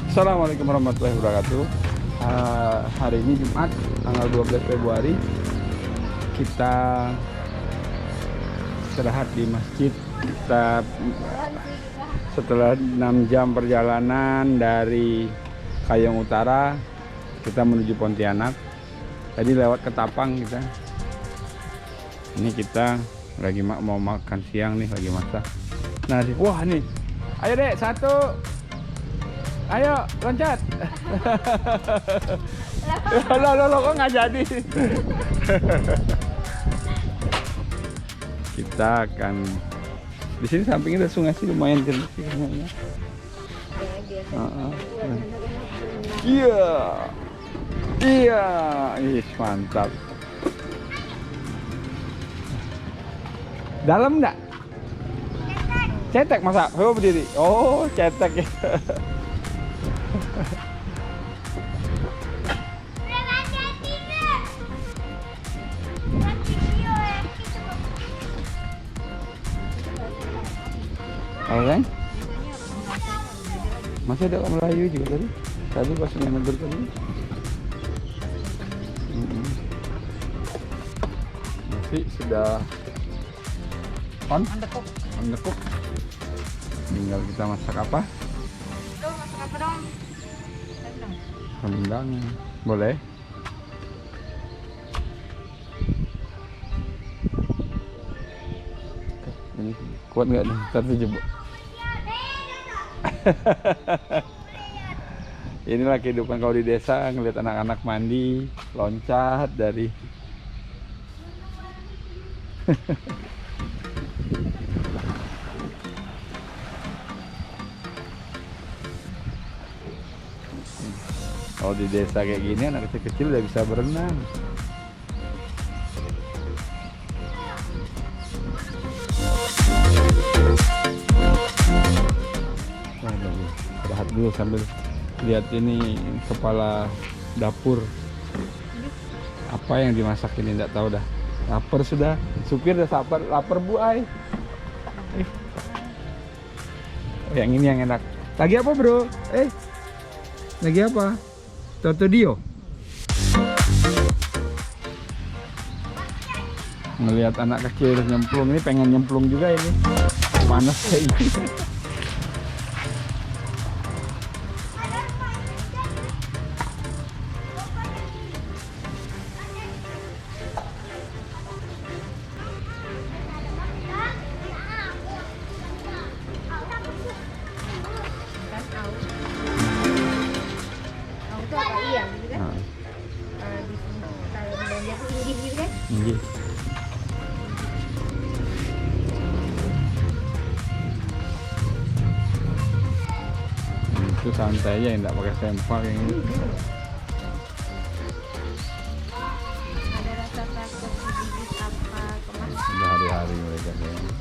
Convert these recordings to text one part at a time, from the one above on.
Assalamualaikum warahmatullahi wabarakatuh. Hari ini Jumat, tanggal 12 Februari. Kita istirahat di masjid. Kita setelah 6 jam perjalanan dari Kayong Utara, kita menuju Pontianak. Tadi lewat Ketapang kita. Ini kita lagi mau makan siang nih, lagi masak. Nah, wah nih. Ayo dek, satu. Ayo, loncat. Lo kok nggak jadi? Kita akan di sini sampingnya ada sungai sih, lumayan jernih sih kayaknya. Iya, iya, mantap. Dalam enggak? Cetek masa? Oh berdiri. Oh cetek ya. Orang? Masih ada orang Melayu juga tadi. Tadi pas menegur tadi. Masih sudah mendekuk. Tinggal kita masak apa? Masak apa dong? Rendang. Boleh? Ini kuat nggak nih? Ntar terjebak. Inilah kehidupan kalau di desa, ngeliat anak-anak mandi, loncat dari kalau di desa kayak gini anak kecil udah bisa berenang. Istirahat dulu sambil lihat ini kepala dapur. Apa yang dimasak ini enggak tahu dah. Lapar sudah. Supir udah sabar, lapar Bu Ai. Oh, yang ini yang enak. Lagi apa, Bro? Lagi apa? Toto Dio. Melihat anak kecil nyemplung, ini pengen nyemplung juga ini. Panas kayak gini. Itu santai aja, enggak pakai sempak yang ini. Ada rasa takut digigit apa kemas? Udah hari-hari mereka kayaknya.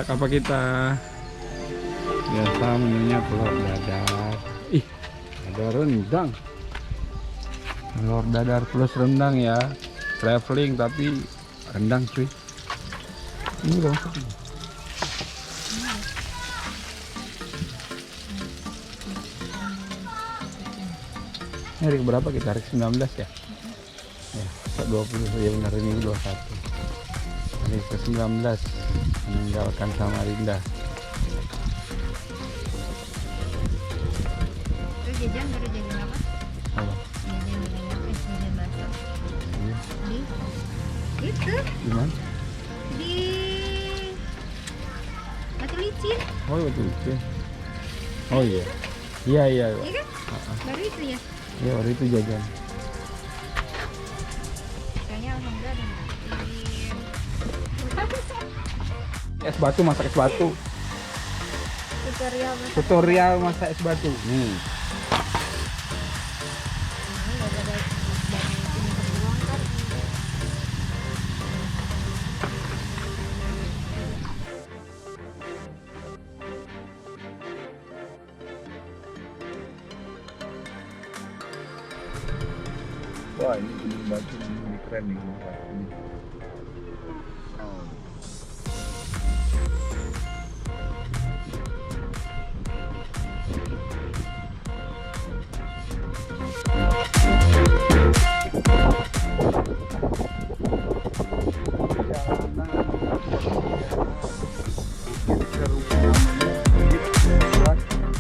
Tak apa kita? Biasa menunya telur dadar. Ih, ada rendang. Telur dadar plus rendang ya. Traveling tapi rendang cuy. Ini dong. Ini hari berapa kita? Hari 19 ya? Ya, 20 ya benar, ini 21. Hari ke-19 meninggalkan Samarinda. Jajan baru jajan apa? Apa? Jajan bakso. Di itu Di mana? di Batu Licin. Oh, betul betul. Oh iya. Iya. Iya kan? Baru itu ya. Ya waktu itu jajan. Kayaknya alhamdulillah ada Es batu, masak es batu. Tutorial masak es batu. Nih. Wah, ini gunung batu, ini keren nih gunung batu ini.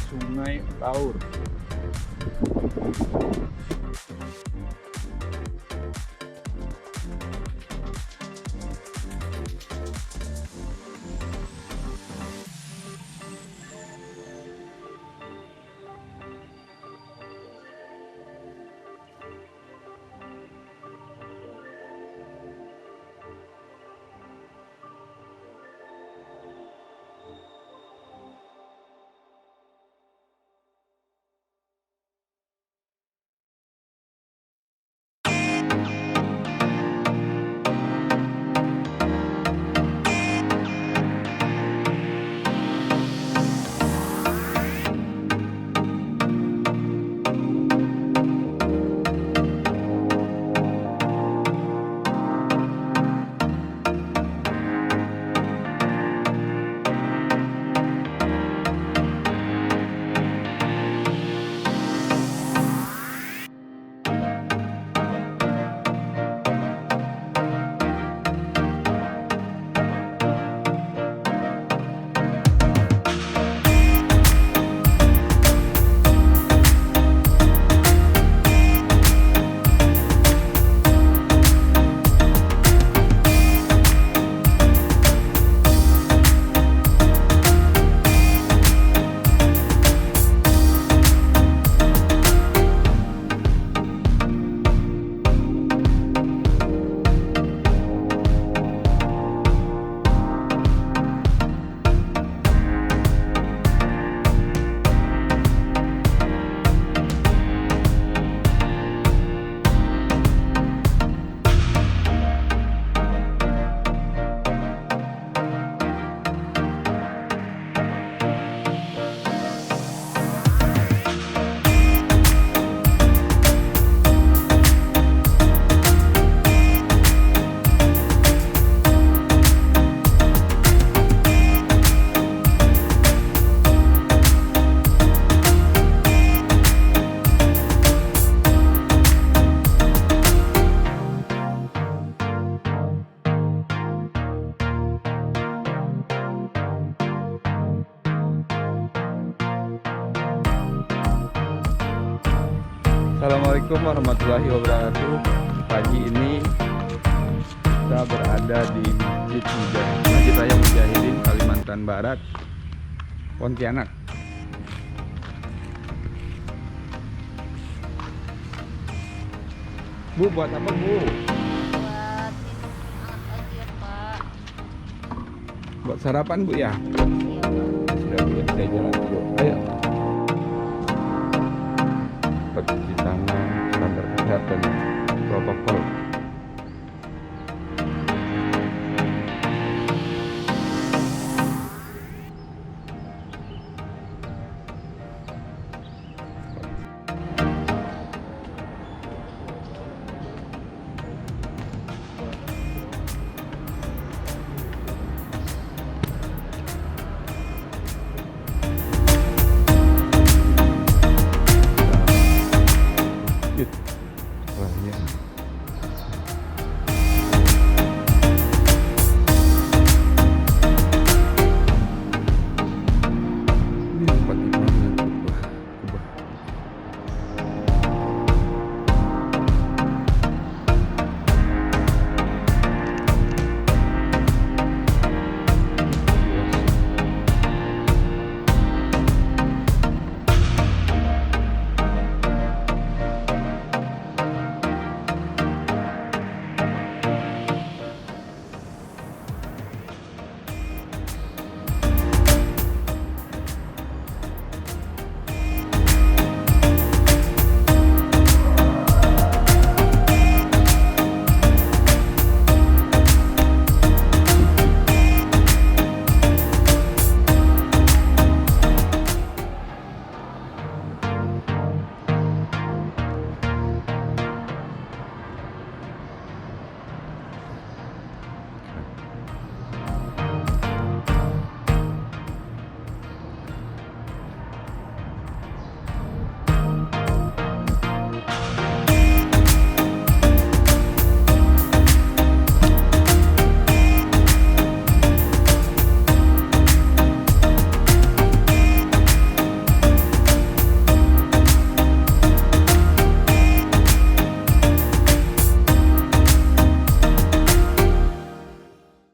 Sungai Taur. Assalamualaikum warahmatullahi wabarakatuh. Pagi ini kita berada di Masjid Raya Mujahidin Kalimantan Barat, Pontianak. Bu, buat apa Bu? Buat minum hangat aja, Pak. Buat sarapan Bu ya? Iya, Pak. Sudah Bu, kita jalan dulu. Ayo. Cuci tangan, standar kesehatan, protokol. Wah, ya.